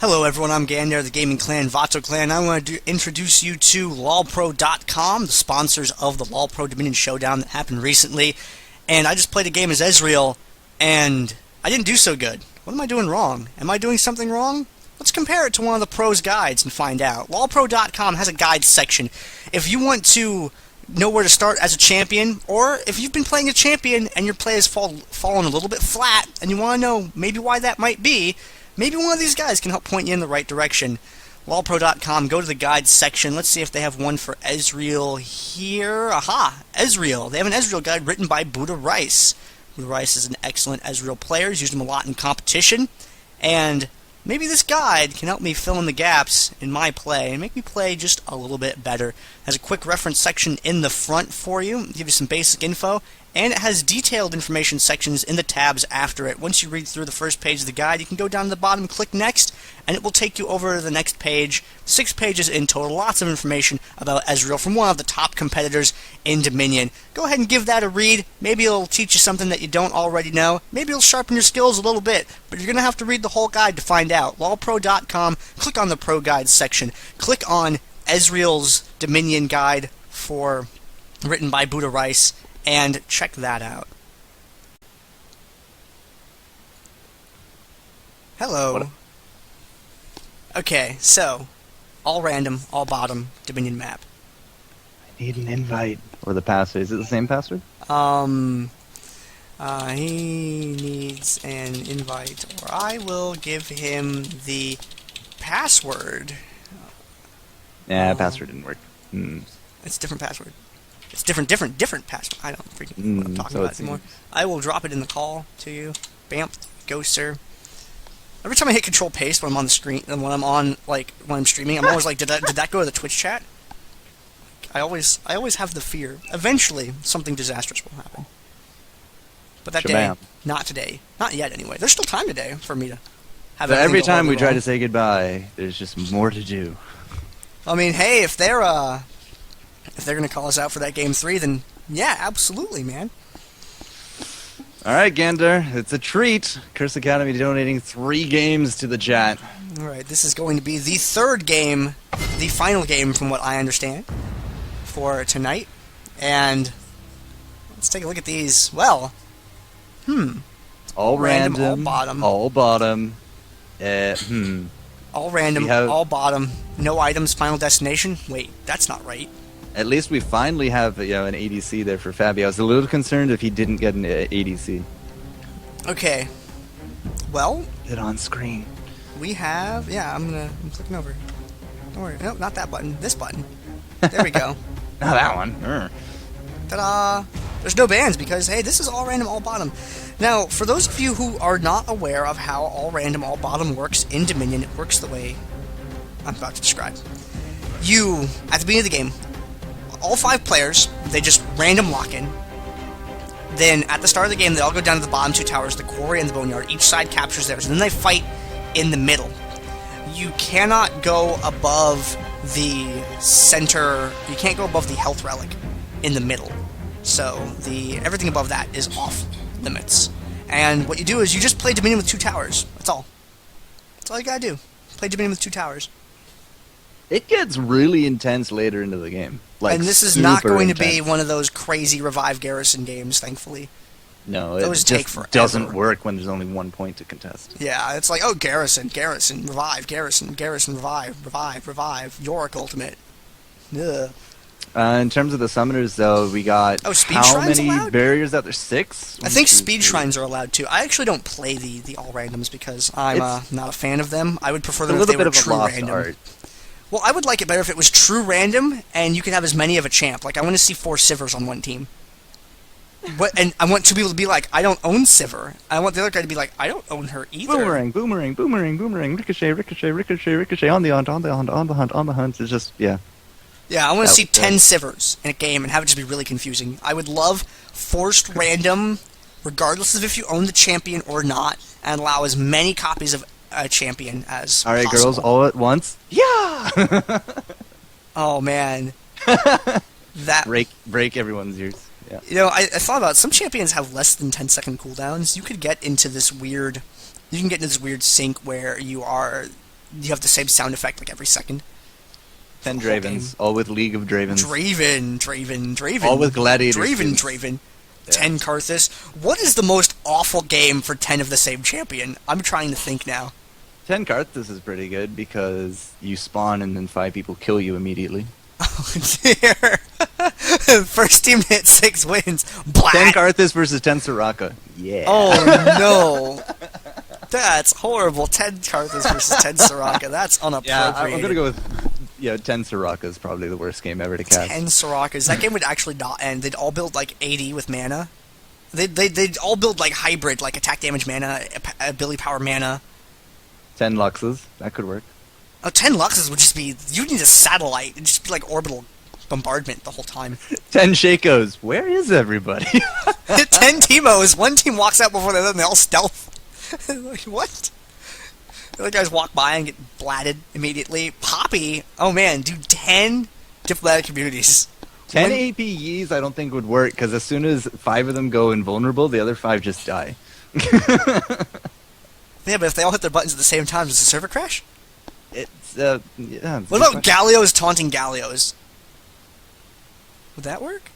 Hello everyone, I'm Gandair, the gaming clan, Vato clan. I want to introduce you to LoLPro.com, the sponsors of the LoLPro Dominion Showdown that happened recently. And I just played a game as Ezreal, and I didn't do so good. What am I doing wrong? Am I doing something wrong? Let's compare it to one of the pros' guides and find out. LoLPro.com has a guide section. If you want to know where to start as a champion, or if you've been playing a champion and your play has fallen a little bit flat, and you want to know maybe why that might be, maybe one of these guys can help point you in the right direction. LoLPro.com, go to the guides section. Let's see if they have one for Ezreal here. Aha! Ezreal. They have an Ezreal guide written by Buddha Rice. Buddha Rice is an excellent Ezreal player. He's used him a lot in competition. And maybe this guide can help me fill in the gaps in my play and make me play just a little bit better. It has a quick reference section in the front for you, give you some basic info, and it has detailed information sections in the tabs after it. Once you read through the first page of the guide, you can go down to the bottom, click Next, and it will take you over to the next page. 6 pages in total, lots of information about Ezreal from one of the top competitors in Dominion. Go ahead and give that a read. Maybe it'll teach you something that you don't already know. Maybe it'll sharpen your skills a little bit, but you're going to have to read the whole guide to find out. LoLPro.com, click on the Pro Guides section. Click on Ezreal's Dominion guide written by Buddha Rice, and check that out. Hello. What? Okay, so, all random, all bottom, Dominion map. I need an invite. Or the password. Is it the same password? He needs an invite, or I will give him the password. Password didn't work. It's a different password. It's different password. I don't freaking know what I'm talking so about anymore. I will drop it in the call to you. Bamp, go sir. Every time I hit Control Paste when I'm on the screen, and when I'm streaming, I'm always like, did that go to the Twitch chat? I always have the fear. Eventually, something disastrous will happen. But that day, not today, not yet anyway. There's still time today for me to have. But every time we try to say goodbye, there's just more to do. I mean, hey, if they're gonna call us out for that game 3, then yeah, absolutely, man. Alright, Gandair, it's a treat. Curse Academy donating 3 games to the chat. Alright, this is going to be the 3rd game, the final game from what I understand, for tonight. And let's take a look at these. Well, all random, all bottom. All bottom. All random, all bottom. No items, final destination. Wait, that's not right. At least we finally have an ADC there for Fabi. I was a little concerned if he didn't get an ADC. Okay. Well, Get on screen. we have. Yeah, I'm clicking over. Don't worry. Nope, not that button. This button. There we go. Not that one. Ta-da! There's no bans because, hey, this is all random, all bottom. Now, for those of you who are not aware of how all random, all bottom works in Dominion, it works the way I'm about to describe. You, at the beginning of the game, all 5 players, they just random lock in. Then, at the start of the game, they all go down to the bottom 2 towers, the quarry and the boneyard. Each side captures theirs, and then they fight in the middle. You cannot go above the center. You can't go above the health relic in the middle. So, everything above that is off limits. And what you do is you just play Dominion with 2 towers. That's all. That's all you gotta do. Play Dominion with 2 towers. It gets really intense later into the game. And this is not going to be one of those crazy revive garrison games, thankfully. No, those take just forever. Doesn't work when there's only 1 point to contest. Yeah, it's like, oh, garrison, revive, garrison, revive, Yorick ultimate. Ugh. In terms of the summoners, though, we got how many allowed? barriers out there? 6? I think speed shrines are allowed too. I actually don't play the all randoms because I'm not a fan of them. I would prefer them if they were true random. Art. Well, I would like it better if it was true random and you could have as many of a champ. Like, I want to see 4 Sivers on one team. And I want 2 people to be like, I don't own Sivir. I want the other guy to be like, I don't own her either. Boomerang, ricochet, on the hunt. It's just, yeah. Yeah, I want to see 10 Sivers in a game and have it just be really confusing. I would love forced random, regardless of if you own the champion or not, and allow as many copies of a champion as All right, possible. girls, all at once. Yeah! Oh, man. That break everyone's ears. Yeah. You know, I thought about it. Some champions have less than 10-second cooldowns. You could get into this weird... You can get into this weird sync where you are you have the same sound effect like every second. 10 The whole Dravens, game. all with League of Dravens. Draven. All with Gladiator skins. Draven. Yeah. 10 Karthus. What is the most awful game for 10 of the same champion? I'm trying to think now. 10 Karthus is pretty good because you spawn and then 5 people kill you immediately. Oh dear. First team to hit 6 wins. Blah. 10 Karthus versus 10 Soraka. Yeah. Oh no. That's horrible. 10 Karthus versus 10 Soraka. That's unappropriate. Yeah, I'm gonna go with 10 Soraka is probably the worst game ever to cast. 10 Sorakas. That game would actually not end. They'd all build like 80 with mana. They'd all build like hybrid, like attack damage mana, ability power mana. 10 Luxes, that could work. Oh, 10 Luxes would just be... You need a satellite. It'd just be like orbital bombardment the whole time. 10 Shakos, where is everybody? 10 Teemos. One team walks out before the other and they all stealth. Like, what? The other guys walk by and get blatted immediately. Poppy, oh man, do 10 diplomatic communities. 10 APEs I don't think would work, because as soon as 5 of them go invulnerable, the other 5 just die. Yeah, but if they all hit their buttons at the same time, does the server crash? It's, yeah. What about Gallios taunting Gallios? Would that work?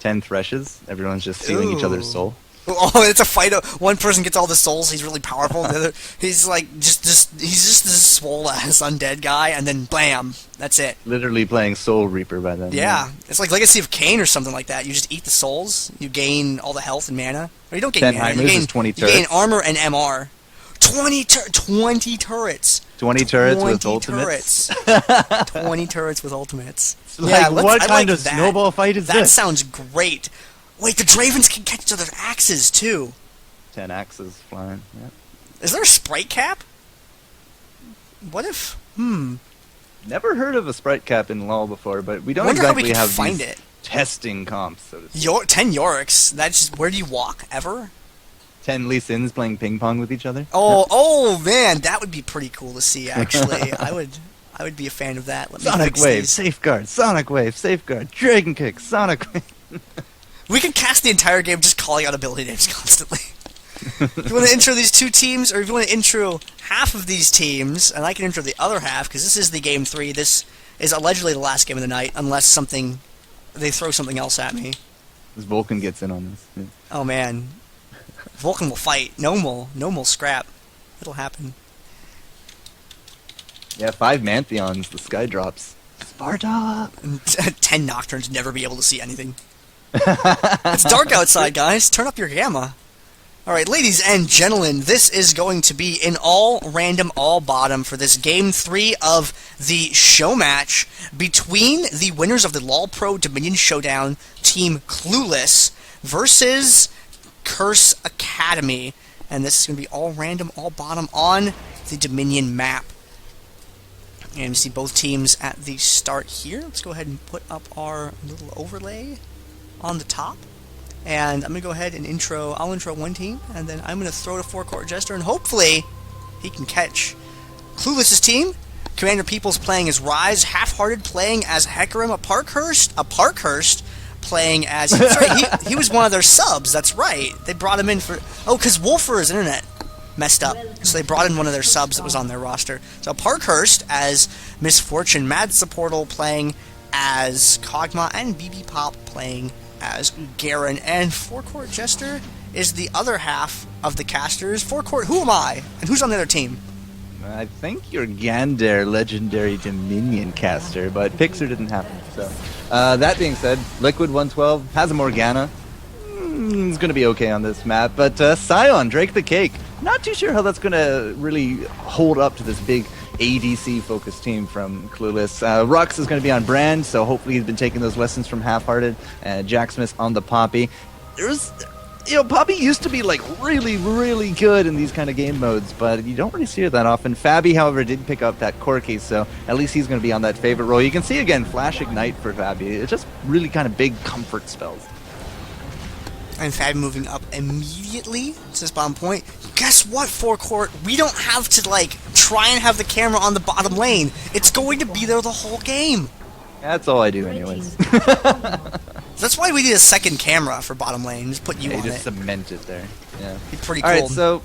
10 Threshes, everyone's just stealing each other's soul. Oh, it's a fight. One person gets all the souls. He's really powerful. The other, he's like he's just this swole ass undead guy, and then blam, that's it. Literally playing Soul Reaper by then. Yeah, it's like Legacy of Kain or something like that. You just eat the souls. You gain all the health and mana. Or you don't gain 10 mana. Heimers is 20 turrets. You gain armor and MR. 20 turrets. 20 turrets with 20 ultimates. turrets. 20 turrets with ultimates. Like, what I kind like of that. snowball fight is That this? sounds great. Wait, the Dravens can catch each other's axes too. 10 axes flying. Yeah. Is there a sprite cap? What if? Never heard of a sprite cap in LoL before, but we don't Wonder how we exactly can have find these it. testing comps, so to speak. 10 Yoriks. That's just, where do you walk ever? 10 Lee Sins playing ping pong with each other. Oh man, that would be pretty cool to see. Actually, I would be a fan of that. Let me Sonic fix Wave, these. Safeguard, Sonic Wave, Safeguard, Dragon Kick, Sonic Wave. We could cast the entire game just calling out ability names constantly. If you want to intro these 2 teams, or if you want to intro half of these teams, and I can intro the other half, because this is the game 3. This is allegedly the last game of the night, unless they throw something else at me. This Vulcan gets in on this. Yeah. Oh man, Vulcan will fight. Nomal scrap. It'll happen. Yeah, 5 Mantheons, the sky drops. Sparta! 10 Nocturnes never be able to see anything. It's dark outside, guys. Turn up your gamma. Alright, ladies and gentlemen, this is going to be an all-random, all-bottom for this Game 3 of the Showmatch between the winners of the LoLPro Dominion Showdown, Team Clueless, versus Curse Academy. And this is going to be all-random, all-bottom on the Dominion map. And you see both teams at the start here. Let's go ahead and put up our little overlay on the top. And I'm going to go ahead and I'll intro one team, and then I'm going to throw to FourCourtJester, and hopefully he can catch Clueless's team. Commander Peoples playing as Rise, Half-Hearted playing as Hecarim, a Parkhurst playing as... That's right, he was one of their subs, that's right. They brought him in for... Oh, because Wolfer's internet messed up, so they brought in one of their subs that was on their roster. So Parkhurst as Misfortune, Mad Supportal playing as Kog'Maw, and BB Pop playing as Garen, and FourCourtJester is the other half of the casters. FourCourt, who am I? And who's on the other team? I think you're Gandair, legendary Dominion caster, but Pixar didn't happen. So, that being said, Liquid 112 has a Morgana. He's going to be okay on this map, but Scion, Drake the Cake. Not too sure how that's going to really hold up to this big ADC-focused team from Clueless. Rux is going to be on brand, so hopefully he's been taking those lessons from Half-Hearted. Jack Smith on the Poppy. Poppy used to be like really, really good in these kind of game modes, but you don't really see it that often. Fabi, however, did pick up that Corki, so at least he's going to be on that favorite role. You can see again Flash Ignite for Fabi. It's just really kind of big comfort spells. And Fabi moving up immediately to this bottom point. Guess what, FourCourt? We don't have to, try and have the camera on the bottom lane. It's going to be there the whole game. That's all I do anyways. That's why we need a second camera for bottom lane. Just put you on just it. cement it there. Yeah. Be pretty cool. Alright, so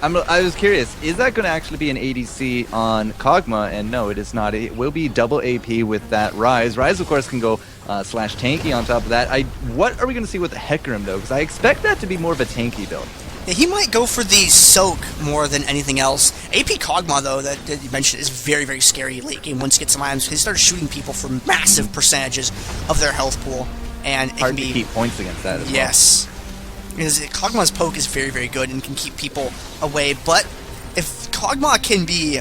I was curious, is that going to actually be an ADC on Kog'Maw? And no, it is not. It will be double AP with that Rise. Rise, of course, can go slash tanky on top of that. What are we going to see with the Hecarim, though? Because I expect that to be more of a tanky build. Yeah, he might go for the soak more than anything else. AP Kog'Maw, though, that you mentioned, is very, very scary late game once you get some items. He starts shooting people for massive percentages of their health pool. And it hard can be, to keep points against that as well. Yes. Because Kog'Maw's poke is very, very good and can keep people away. But if Kog'Maw can be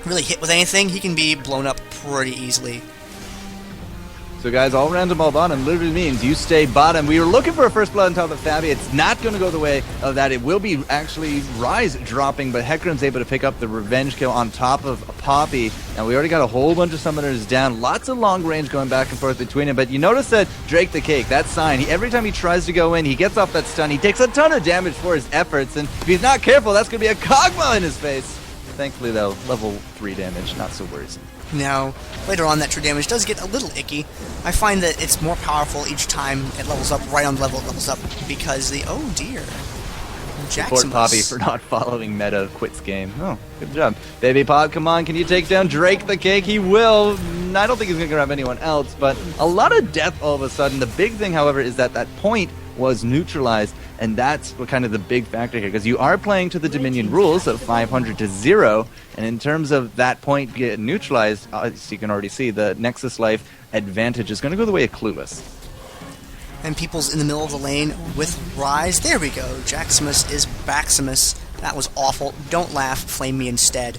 really hit with anything, he can be blown up pretty easily. So guys, all random, all bottom literally means you stay bottom. We were looking for a first blood on top of Fabi. It's not going to go the way of that. It will be actually Rise dropping, but Hecarim's able to pick up the revenge kill on top of Poppy. And we already got a whole bunch of summoners down. Lots of long range going back and forth between them. But you notice that Drake the Cake, that sign, every time he tries to go in, he gets off that stun. He takes a ton of damage for his efforts. And if he's not careful, that's going to be a Kog'Maw in his face. Thankfully, though, level 3 damage, not so worrisome. Now, later on, that true damage does get a little icky. I find that it's more powerful each time it levels up, right on the level it levels up, because the, oh dear, Support Poppy for not following meta, quits game. Oh, good job. Baby Pop, come on, can you take down Drake the Cake? He will. I don't think he's going to grab anyone else, but a lot of death all of a sudden. The big thing, however, is that that point was neutralized, and that's what kind of the big factor here, because you are playing to the Dominion rules of 500 to 0, and in terms of that point getting neutralized, as you can already see, the Nexus Life advantage is going to go the way of Clueless. And people's in the middle of the lane with Rise. There we go. Jaximus is Baximus. That was awful. Don't laugh. Flame me instead.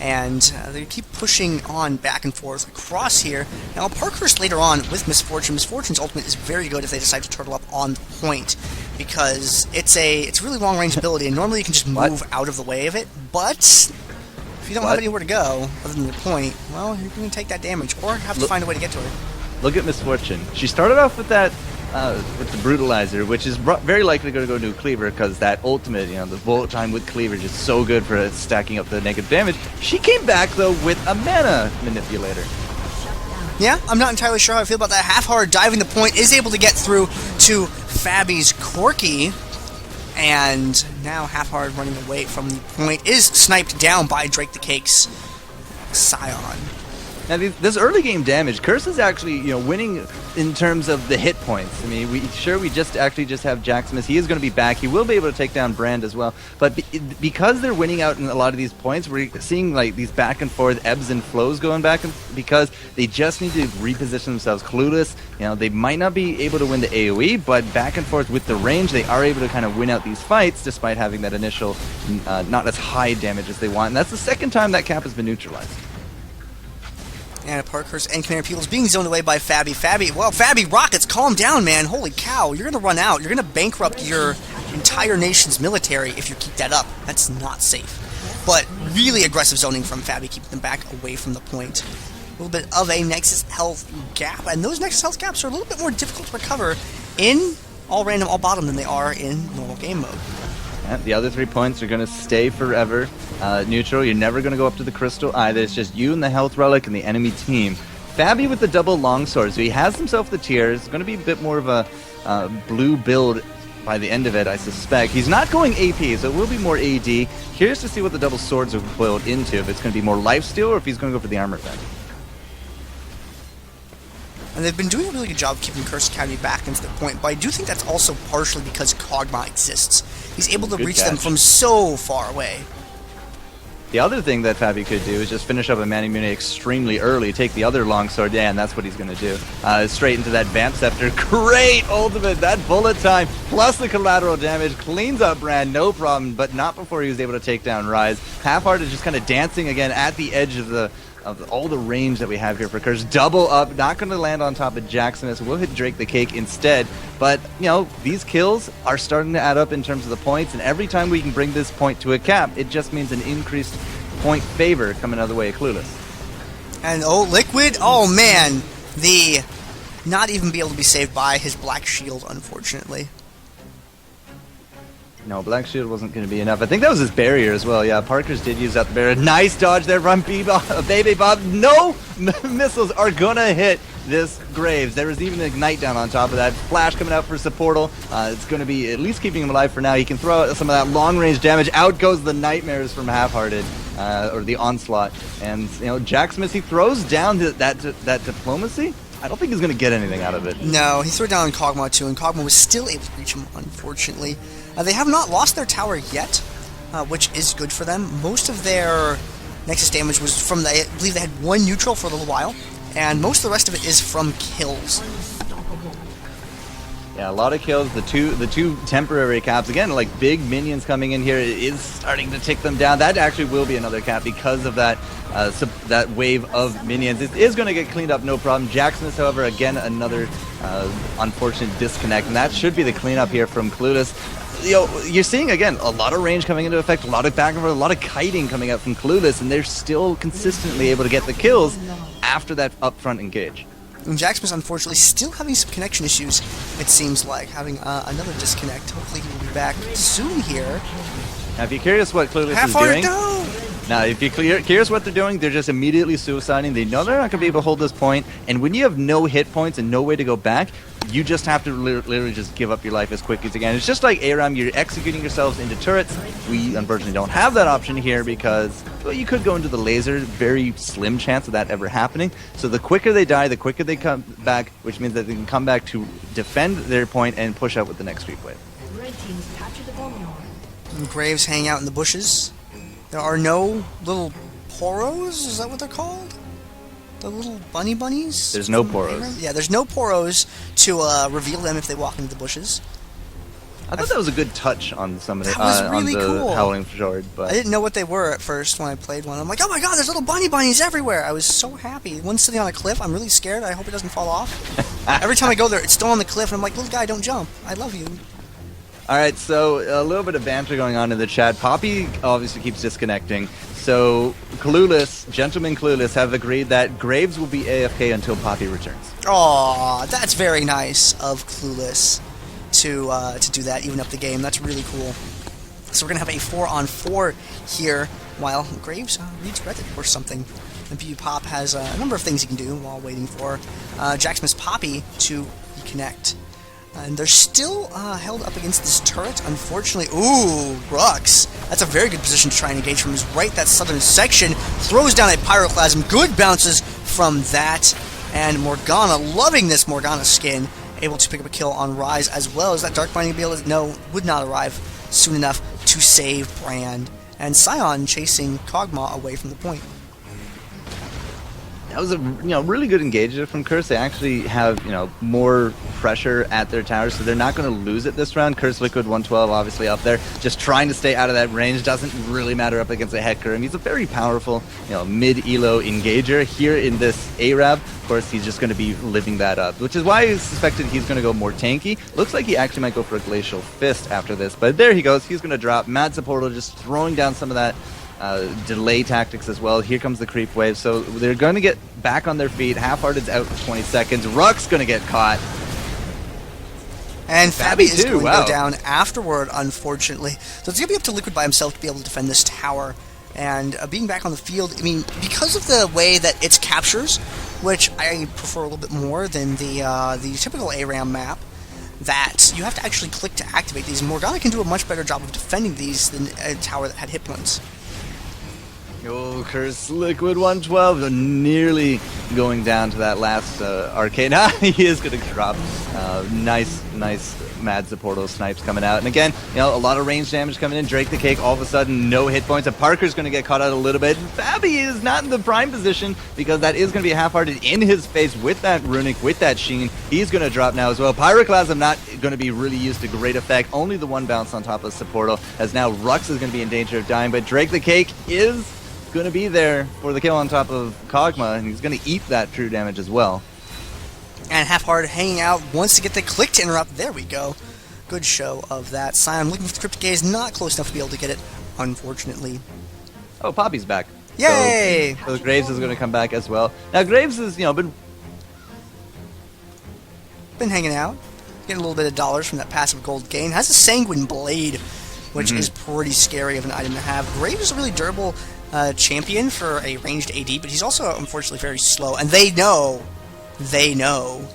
And they keep pushing on back and forth across here. Now, Parkhurst later on with Misfortune. Misfortune's ultimate is very good if they decide to turtle up on the point, because it's a really long range ability, and normally you can just move out of the way of it. But if you don't have anywhere to go other than your point, well, you're going to take that damage or have to find a way to get to her. Look at Misfortune. She started off with that. With the Brutalizer, which is very likely going to go to Cleaver, because that ultimate, you know, the bullet time with Cleaver is so good for stacking up the negative damage. She came back, though, with a mana manipulator. Yeah, I'm not entirely sure how I feel about that. Half-hard diving the point is able to get through to Fabi's Corki, and now Half-hard running away from the point is sniped down by Drake the Cake's Scion. Now, this early game damage, Curse is actually, you know, winning in terms of the hit points. I mean, we just have Jaximus. He is going to be back. He will be able to take down Brand as well. But because they're winning out in a lot of these points, we're seeing like these back and forth ebbs and flows going back, because they just need to reposition themselves. Clueless, you know, they might not be able to win the AoE, but back and forth with the range, they are able to kind of win out these fights despite having that initial not as high damage as they want. And that's the second time that cap has been neutralized. And Parkhurst and Commander Peoples being zoned away by Fabi. Fabi Rockets, calm down, man. Holy cow, you're going to run out. You're going to bankrupt your entire nation's military if you keep that up. That's not safe. But really aggressive zoning from Fabi, keeping them back away from the point. A little bit of a Nexus health gap, and those Nexus health gaps are a little bit more difficult to recover in all random, all bottom than they are in normal game mode. The other 3 points are going to stay forever neutral. You're never going to go up to the crystal either. It's just you and the health relic and the enemy team. Fabi with the double longsword, so he has himself the tier. It's going to be a bit more of a blue build by the end of it, I suspect. He's not going AP, so it will be more AD. Curious to see what the double swords are boiled into, if it's going to be more lifesteal or if he's going to go for the armor effect. And they've been doing a really good job keeping Cursed Academy back into the point, but I do think that's also partially because Kog'Maw exists. He's able to reach them from so far away. The other thing that Fabi could do is just finish up a Manimune extremely early, take the other longsword, and that's what he's going to do. Straight into that Vamp Scepter. Great ultimate! That bullet time, plus the collateral damage, cleans up Brand, no problem, but not before he was able to take down Rise. Half-Heart is just kind of dancing again at the edge of all the range that we have here for Curse. Double up, not going to land on top of Jaximus. We'll hit Drake the Cake instead. But, you know, these kills are starting to add up in terms of the points, and every time we can bring this point to a cap, it just means an increased point favor coming out of the way of Clueless. And, oh, Liquid, oh man, the not even be able to be saved by his Black Shield, unfortunately. No, Black Shield wasn't going to be enough. I think that was his barrier as well. Yeah, Parker's did use that barrier. Nice dodge there from Baby Bob. No missiles are going to hit this Graves. There is even an Ignite down on top of that. Flash coming out for Supportal. It's going to be at least keeping him alive for now. He can throw out some of that long-range damage. Out goes the Nightmares from Half-Hearted, or the Onslaught. And, you know, Jacksmith, he throws down that Diplomacy. I don't think he's going to get anything out of it. No, he threw it down on Kog'Maw too, and Kog'Maw was still able to reach him, unfortunately. They have not lost their tower yet, which is good for them. Most of their Nexus damage was from, I believe they had one neutral for a little while, and most of the rest of it is from kills. Yeah, a lot of kills. The two temporary caps, again, like big minions coming in here, is starting to tick them down. That actually will be another cap because of that that wave of minions. It is going to get cleaned up, no problem. Jacksmith, however, again, another unfortunate disconnect, and that should be the cleanup here from Clueless. You know, you're seeing, again, a lot of range coming into effect, a lot of back and forth, a lot of kiting coming out from Clueless, and they're still consistently able to get the kills after that upfront engage. And Jacksmith, unfortunately, still having some connection issues, it seems like, having another disconnect. Hopefully he will be back soon here. Now, if you're curious what Clueless is doing... Now, if you're curious what they're doing, they're just immediately suiciding. They know they're not going to be able to hold this point, and when you have no hit points and no way to go back, you just have to literally just give up your life as quick as you can. It's just like ARAM, you're executing yourselves into turrets. We unfortunately don't have that option here because, well, you could go into the laser. Very slim chance of that ever happening. So the quicker they die, the quicker they come back, which means that they can come back to defend their point and push out with the next creep wave. Red team's captured the bomb yard. And Graves hang out in the bushes. There are no little poros, is that what they're called? The little bunnies? There's no poros. Yeah, there's no poros to reveal them if they walk into the bushes. I thought that was a good touch on some of the, That was really on the cool. Howling Fjord, but I didn't know what they were at first when I played one. I'm like, oh my god, there's little bunnies everywhere! I was so happy. One's sitting on a cliff, I'm really scared, I hope it doesn't fall off. Every time I go there, it's still on the cliff, and I'm like, little guy, don't jump. I love you. Alright, so a little bit of banter going on in the chat. Poppy obviously keeps disconnecting. So Clueless, Gentleman Clueless, have agreed that Graves will be AFK until Poppy returns. Aw, that's very nice of Clueless to do that, even up the game. That's really cool. So we're going to have a 4-on-4 here while Graves reads Reddit or something. And BB Pop has a number of things he can do while waiting for Jacksmith's Poppy to reconnect. And they're still held up against this turret, unfortunately. Ooh, Rux. That's a very good position to try and engage from. He's right that southern section. Throws down a Pyroclasm. Good bounces from that. And Morgana, loving this Morgana skin, able to pick up a kill on Rise, as well as that Dark Binding ability. No, would not arrive soon enough to save Brand. And Scion chasing Kog'Maw away from the point. That was a really good engagement from Curse. They actually have more pressure at their towers, so they're not going to lose it this round. Curse Liquid 112 obviously up there, just trying to stay out of that range. Doesn't really matter up against a Hecker, and he's a very powerful mid-elo engager. Here in this Arab, of course, he's just going to be living that up, which is why I suspected he's going to go more tanky. Looks like he actually might go for a Glacial Fist after this, but there he goes. He's going to drop. Mad Supportal just throwing down some of that delay tactics as well. Here comes the creep wave, so they're going to get back on their feet. Half-Hearted's out for 20 seconds. Ruck's going to get caught. And Fabi is going to go down afterward, unfortunately. So it's going to be up to Liquid by himself to be able to defend this tower. And being back on the field, I mean, because of the way that it's captures, which I prefer a little bit more than the typical ARAM map, that you have to actually click to activate these. Morgana can do a much better job of defending these than a tower that had hit points. Oh, Curse Liquid 112, nearly going down to that last arcade. He is going to drop. Nice Mad Supportal snipes coming out. And again, a lot of range damage coming in. Drake the Cake, all of a sudden, no hit points. And Parker's going to get caught out a little bit. Fabi is not in the prime position because that is going to be Half-Hearted in his face with that Runic, with that Sheen. He's going to drop now as well. Pyroclasm not going to be really used to great effect. Only the one bounce on top of Supportal, as now Rux is going to be in danger of dying. But Drake the Cake is going to be there for the kill on top of Kog'Maw, and he's going to eat that true damage as well. And Half-Hearted hanging out, wants to get the click to interrupt. There we go. Good show of that. Scion looking for the Cryptic Gaze, not close enough to be able to get it, unfortunately. Oh, Poppy's back. Yay! So Graves is going to come back as well. Now, Graves has, been hanging out, getting a little bit of dollars from that passive gold gain. Has a Sanguine Blade, which is pretty scary of an item to have. Graves is a really durable champion for a ranged AD, but he's also, unfortunately, very slow. And they know They know.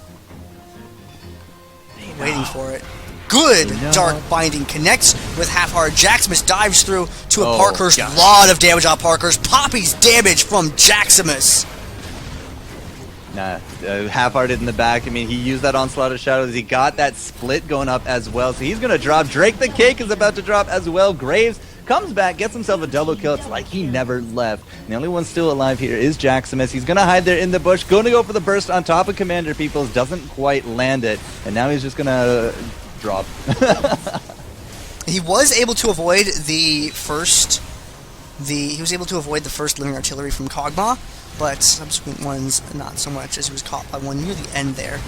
Waiting for it. Good Dark Binding connects with Half-Heart. Jaximus dives through to a Parkhurst. Lot of damage on Parkhurst. Poppy's damage from Jaximus. Nah, Half-Hearted in the back. I mean, he used that Onslaught of Shadows. He got that split going up as well. So he's going to drop. Drake the Cake is about to drop as well. Graves comes back, gets himself a double kill. It's like he never left. And the only one still alive here is Jaximus. He's going to hide there in the bush. Going to go for the burst on top of Commander Peoples. Doesn't quite land it. And now he's just going to drop. He was able to avoid the first living artillery from Kog'Maw, but subsequent ones not so much, as he was caught by one near the end there.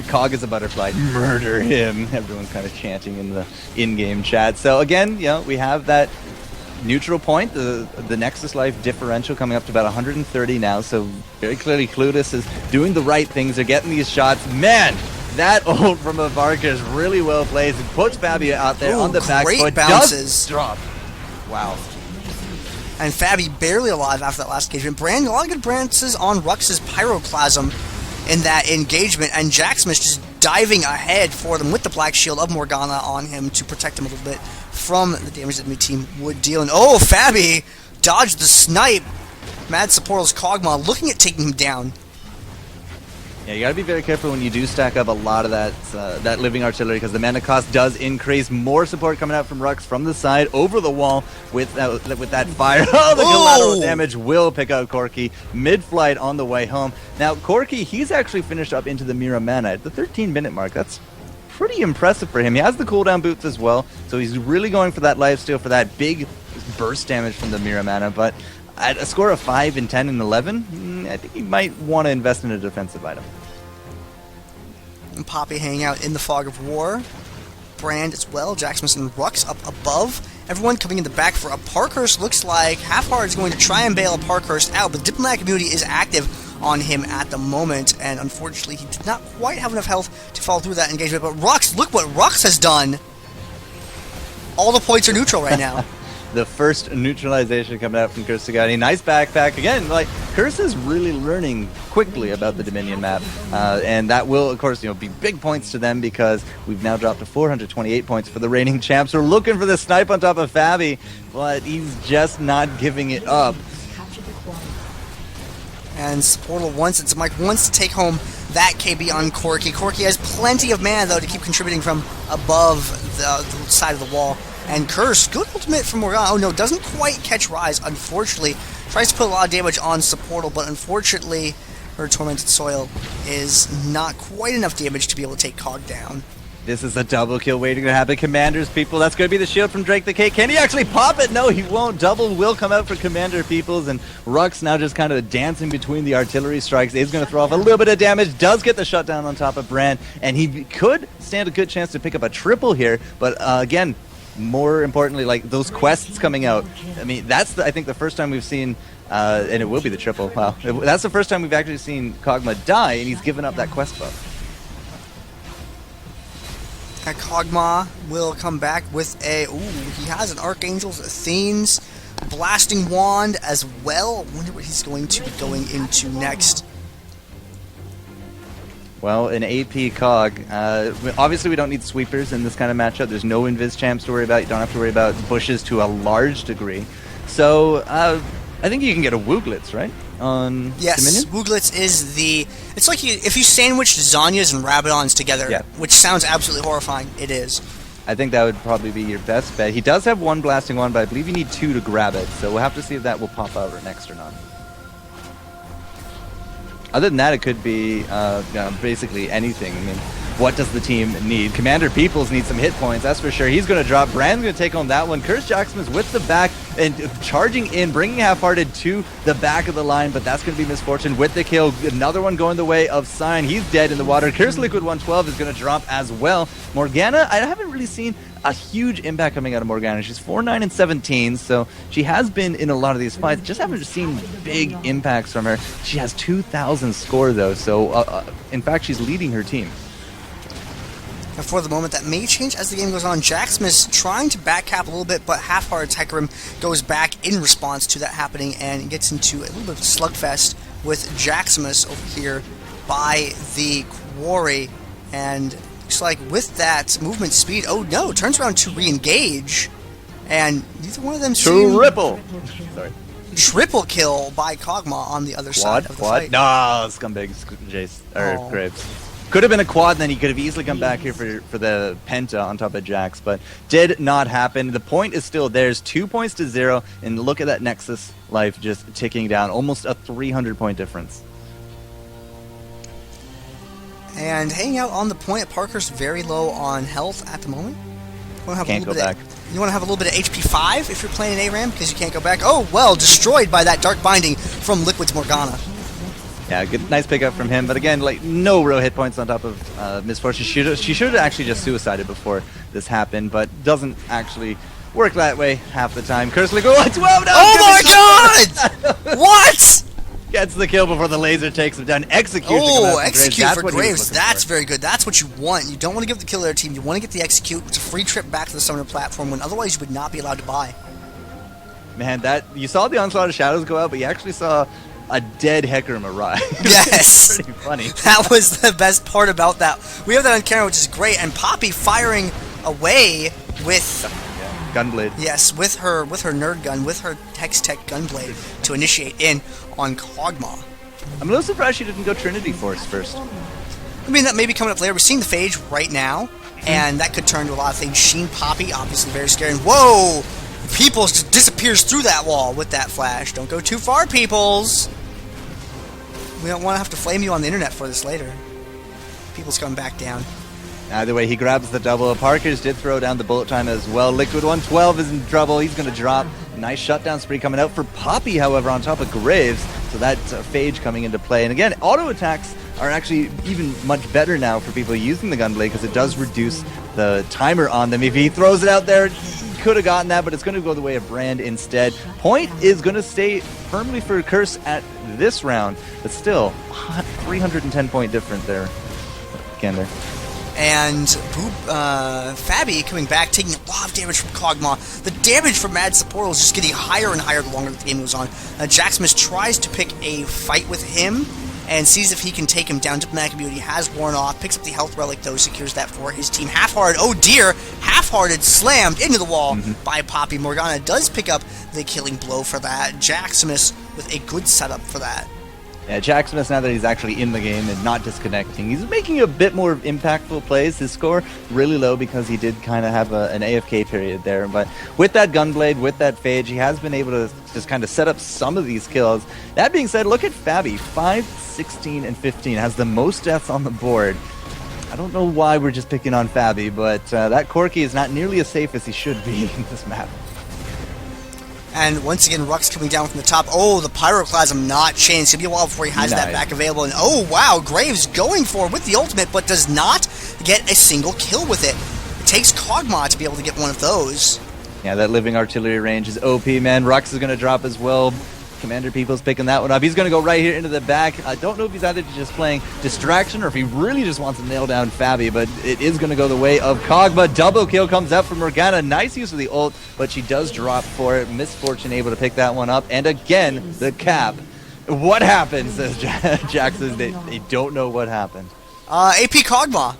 Cog is a butterfly. Murder him. Everyone's kind of chanting in the in-game chat. So again, you know, we have that neutral point, the Nexus Life differential coming up to about 130 now. So very clearly Clueless is doing the right things. They're getting these shots. Man, that ult from Avarka is really well placed. It puts Fabio out there on the back foot. Great bounces. Drop. Wow. And Fabi barely alive after that last engagement. Brand, a lot of good bounces on Rux's Pyroclasm in that engagement, and Jaximus just diving ahead for them with the Black Shield of Morgana on him to protect him a little bit from the damage that the team would deal. And oh, Fabi dodged the snipe. Mad Supportal's Kog'Maw looking at taking him down. Yeah, you gotta be very careful when you do stack up a lot of that living artillery, because the mana cost does increase. More support coming out from Rux from the side, over the wall with that fire. Oh, the collateral damage will pick out Corki mid-flight on the way home. Now, Corki, he's actually finished up into the Mira mana at the 13-minute mark. That's pretty impressive for him. He has the cooldown boots as well, so he's really going for that lifesteal for that big burst damage from the Mira mana, but at a score of 5 and 10 and 11, I think he might want to invest in a defensive item. And Poppy hanging out in the fog of war. Brand as well. Jaximus and Rux up above. Everyone coming in the back for a Parkhurst. Looks like Half-Heart is going to try and bail a Parkhurst out, but the Diplomatic Immunity is active on him at the moment, and unfortunately he did not quite have enough health to follow through that engagement. But Rux, look what Rux has done! All the points are neutral right now. The first neutralization coming out from Curse Sagani. Nice backpack. Again, like, Curse is really learning quickly about the Dominion map. And that will, of course, be big points to them, because we've now dropped to 428 points for the reigning champs. We're looking for the snipe on top of Fabi, but he's just not giving it up. And Supportal wants to take home that KB on Corki. Corki has plenty of mana, though, to keep contributing from above the side of the wall. And Curse, good ultimate from Morgana. Oh no, doesn't quite catch Rise, unfortunately. Tries to put a lot of damage on Supportal, but unfortunately, her Tormented Soil is not quite enough damage to be able to take Cog down. This is a double kill waiting to happen. Commanders, people, that's going to be the shield from Drake the Cake. Can he actually pop it? No, he won't. Double will come out for Commander Peoples, and Rux now just kind of dancing between the artillery strikes. Is going to throw off a little bit of damage, does get the shutdown on top of Brand, and he could stand a good chance to pick up a triple here, but again, more importantly, like those quests coming out. I mean, that's I think the first time we've seen, and it will be the triple. Wow, that's the first time we've actually seen Kog'Maw die, and he's given up that quest buff. Kog'Maw will come back with he has an Archangel's Athene's Blasting Wand as well. I wonder what he's going to be going into next. Well, an AP Cog. Obviously, we don't need sweepers in this kind of matchup. There's no Invis champs to worry about. You don't have to worry about bushes to a large degree. So, I think you can get a Wooglitz, right? On yes, Dominion? Wooglitz is the... It's like if you sandwiched Zanyas and Rabadons together, yeah, which sounds absolutely horrifying. It is. I think that would probably be your best bet. He does have one Blasting Wand, but I believe you need 2 to grab it. So we'll have to see if that will pop out next or not. Other than that, it could be basically anything. I mean, what does the team need? Commander Peoples needs some hit points, that's for sure. He's going to drop. Brand's going to take home that one. Curse Jaximus with the back and charging in, bringing Half-Hearted to the back of the line, but that's going to be Misfortune with the kill. Another one going the way of Sign. He's dead in the water. Curse Liquid 112 is going to drop as well. Morgana, I haven't really seen a huge impact coming out of Morgana. She's 4-9 and 17, so she has been in a lot of these fights. Just haven't seen big impacts from her. She has 2,000 score, though, so in fact, she's leading her team. And for the moment, that may change as the game goes on. Jaximus trying to backcap a little bit, but Half-Heart's Hecarim goes back in response to that happening and gets into a little bit of a slugfest with Jaximus over here by the quarry. And looks like with that movement speed, oh no, turns around to re-engage. And neither one of them seem... Triple! Sorry. Triple kill by Kog'Maw on the other side of the fight. No, scumbag Jace, or Graves. Could have been a quad, and then he could have easily come back here for the Penta on top of Jax, but did not happen. The point is still there. 2 points to 0, and look at that Nexus life just ticking down. Almost a 300-point difference. And hanging out on the point at Parker's very low on health at the moment. Can't go back. You want to have a little bit of HP 5 if you're playing an ARAM because you can't go back. Oh, well, destroyed by that Dark Binding from Liquid's Morgana. Yeah, good, nice pickup from him. But again, like no real hit points on top of Misfortune. She should have actually just suicided before this happened, but doesn't actually work that way half the time. Curse Liquid, 12 now! Oh my god! What? Gets the kill before the laser takes him down. Execute. Oh, execute for Graves. That's very good. That's what you want. You don't want to give the kill to their team. You want to get the execute. It's a free trip back to the summoner platform when otherwise you would not be allowed to buy. Man, you saw the Onslaught of Shadows go out, but you actually saw a dead Hecarim arrive. Yes. Pretty funny. That was the best part about that. We have that on camera, which is great. And Poppy firing away with... Gunblade. Yes, with her nerd gun, with her Hex Tech Gunblade to initiate in on Kog'Maw. I'm a little surprised she didn't go Trinity Force first. I mean, that may be coming up later. We're seeing the Phage right now, and that could turn to a lot of things. Sheen Poppy, obviously very scary. And whoa! Peoples disappears through that wall with that flash. Don't go too far, Peoples! We don't want to have to flame you on the internet for this later. Peoples coming back down. Either way, he grabs the double. Parker's did throw down the bullet time as well. Liquid 112 is in trouble. He's going to drop. Nice shutdown spree coming out for Poppy, however, on top of Graves. So that's Phage coming into play. And again, auto attacks are actually even much better now for people using the Gunblade because it does reduce the timer on them. If he throws it out there, he could have gotten that, but it's going to go the way of Brand instead. Point is going to stay firmly for Curse at this round, but still 310-point difference there. Gandair. And Fabi coming back, taking a lot of damage from Kog'Maw. The damage from Mad Support is just getting higher and higher the longer the game goes on. Jaximus tries to pick a fight with him and sees if he can take him down. Diplomatic Immunity has worn off, picks up the Health Relic though, secures that for his team. Half-Hearted, oh dear, Half-Hearted slammed into the wall by Poppy. Morgana does pick up the killing blow for that. Jaximus with a good setup for that. Yeah, Jaximus, now that he's actually in the game and not disconnecting, he's making a bit more impactful plays. His score really low because he did kind of have an AFK period there. But with that Gunblade, with that Phage, he has been able to just kind of set up some of these kills. That being said, look at Fabi, 5, 16, and 15, has the most deaths on the board. I don't know why we're just picking on Fabi, but that Corki is not nearly as safe as he should be in this map. And once again, Rux coming down from the top. Oh, the Pyroclasm not changed. It's going to be a while before he has that back available. And oh, wow, Graves going for it with the ultimate, but does not get a single kill with it. It takes Kog'Maw to be able to get one of those. Yeah, that living artillery range is OP, man. Rux is going to drop as well. Commander Peoples picking that one up. He's going to go right here into the back. I don't know if he's either just playing distraction or if he really just wants to nail down Fabi, but it is going to go the way of Kog'Maw. Double kill comes out from Morgana. Nice use of the ult, but she does drop for it. Misfortune able to pick that one up. And again, the cap. What happened, says Jax. They don't know what happened. AP Kog'Maw.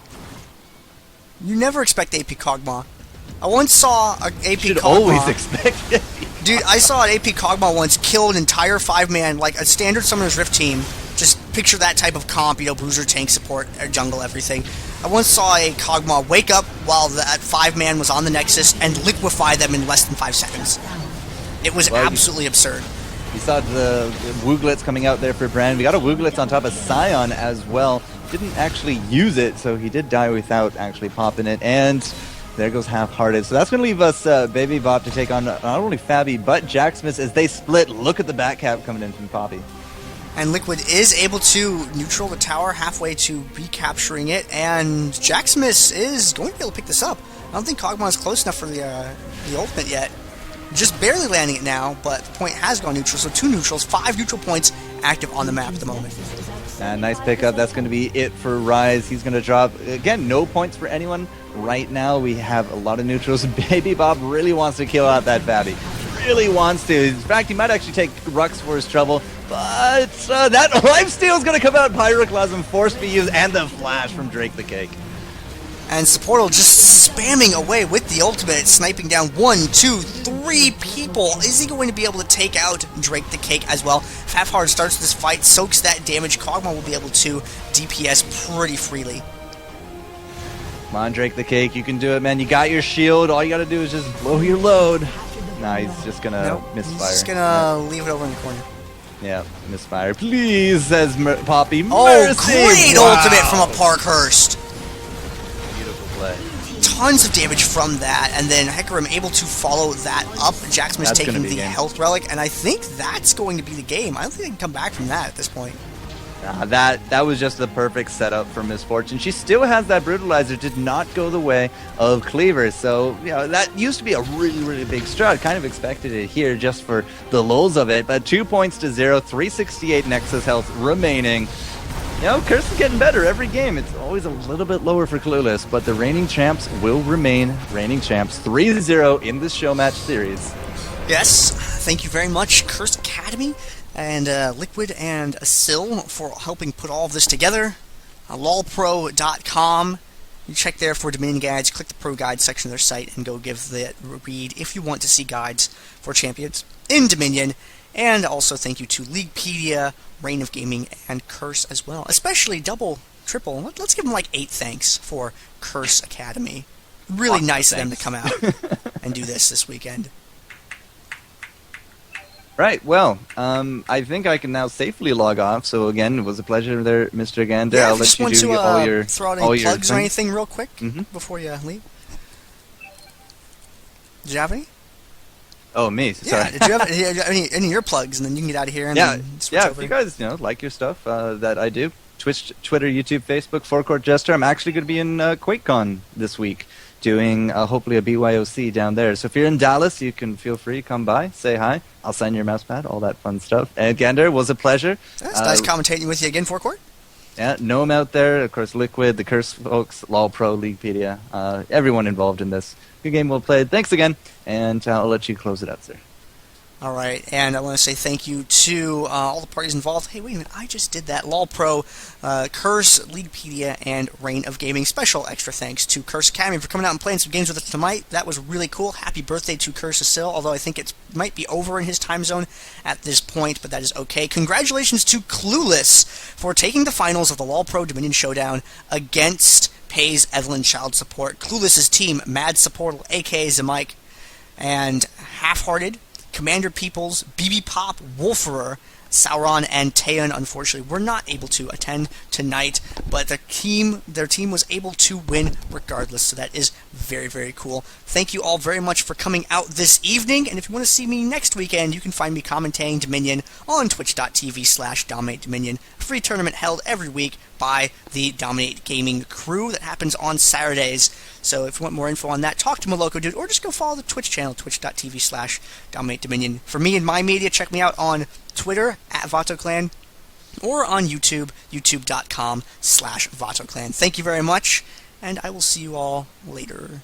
You never expect AP Kog'Maw. I once saw an AP Should Kog'Maw. always expect it. Dude, I saw an AP Kog'Maw once kill an entire 5-man, like a standard Summoner's Rift team. Just picture that type of comp, you know, bruiser, tank support, jungle, everything. I once saw a Kog'Maw wake up while that 5-man was on the Nexus and liquefy them in less than 5 seconds. It was absolutely absurd. You saw the Wooglets coming out there for Brand. We got a Wooglets on top of Scion as well. Didn't actually use it, so he did die without actually popping it. And there goes Half-Hearted. So that's going to leave us Baby Bop to take on not only Fabi, but Jaximus as they split. Look at the back cap coming in from Poppy. And Liquid is able to neutral the tower halfway to recapturing it, and Jaximus is going to be able to pick this up. I don't think Kog'Maw is close enough for the ultimate yet. Just barely landing it now, but the point has gone neutral, so 2 neutrals, 5 neutral points active on the map at the moment. Nice pickup. That's going to be it for Rise. He's going to drop, again, no points for anyone right now. We have a lot of neutrals. Baby Bob really wants to kill out that Fabi. really wants to. In fact, he might actually take Rux for his trouble. But that lifesteal is going to come out. Pyroclasm, Force be used, and the flash from Drake the Cake. And Supportal just spamming away with the ultimate, sniping down 1, 2, 3 people. Is he going to be able to take out Drake the Cake as well? Half-Hard starts this fight, soaks that damage. Kog'Maw will be able to DPS pretty freely. Come on, Drake the Cake, you can do it, man. You got your shield. All you got to do is just blow your load. Nah, he's just going to misfire. He's just going to leave it over in the corner. Yeah, misfire. Please, says Poppy. Oh, Mercy! great Wow. ultimate from a Parkhurst. Beautiful play. Tons of damage from that, and then Hecarim able to follow that up. Jacksmith That's taking gonna be the game. health relic, and I think that's going to be the game. I don't think they can come back from that at this point. That was just the perfect setup for Misfortune. She still has that Brutalizer, did not go the way of Cleaver. So, you know, that used to be a really, really big strat. Kind of expected it here just for the lulz of it. But 2 points to 0, 368 Nexus health remaining. You know, Curse is getting better every game. It's always a little bit lower for Clueless, but the reigning champs will remain reigning champs. 3-0 in this Showmatch series. Yes, thank you very much, Cursed Academy, and Liquid and Asil for helping put all of this together. LoLPro.com. You check there for Dominion guides, click the Pro Guide section of their site, and go give that a read if you want to see guides for champions in Dominion. And also thank you to Leaguepedia, Reign of Gaming, and Curse as well. Especially double, triple. Let's give them like 8 thanks for Curse Academy. Really nice of them to come out and do this weekend. Right, well, I think I can now safely log off. So again, it was a pleasure there, Mr. Gandair. Yeah, I'll just let want you do to all your throw out all any your plugs or things. anything real quick Mhm. before you leave. Did you have any? Oh, me. Sorry. Yeah. Did you have any of your plugs, and then you can get out of here and Yeah, then switch yeah. over. If you guys like your stuff that I do, Twitch, Twitter, YouTube, Facebook, FourCourtJester. I'm actually going to be in QuakeCon this week, doing hopefully a BYOC down there. So if you're in Dallas, you can feel free to come by, say hi. I'll sign your mouse pad, all that fun stuff. And Gandair, was a pleasure. That's nice commentating with you again, FourCourt. Yeah, Gnome out there, of course, Liquid, the Curse folks, LoLPro, Leaguepedia, everyone involved in this. Good game, well played. Thanks again, and I'll let you close it out, sir. All right, and I want to say thank you to all the parties involved. Hey, wait a minute, I just did that. LoLPro, Curse, Leaguepedia, and Reign of Gaming. Special extra thanks to Curse Academy for coming out and playing some games with us tonight. That was really cool. Happy birthday to Curse Asil, although I think it might be over in his time zone at this point, but that is okay. Congratulations to Clueless for taking the finals of the LoLPro Dominion Showdown against Pays Evelyn Child Support. Clueless's team, Mad Support, a.k.a. Zemike, and Half-Hearted, Commander Peoples, BB Pop, Wolferer, Sauron, and Taeyeon, unfortunately, were not able to attend tonight, but their team was able to win regardless, so that is very, very cool. Thank you all very much for coming out this evening, and if you want to see me next weekend, you can find me commentating Dominion on twitch.tv/DominateDominion, a free tournament held every week by the Dominate Gaming crew that happens on Saturdays. So if you want more info on that, talk to Moloko Dude, or just go follow the Twitch channel, twitch.tv/DominateDominion. For me and my media, check me out on Twitter, @VatoClan, or on YouTube, youtube.com/VatoClan. Thank you very much, and I will see you all later.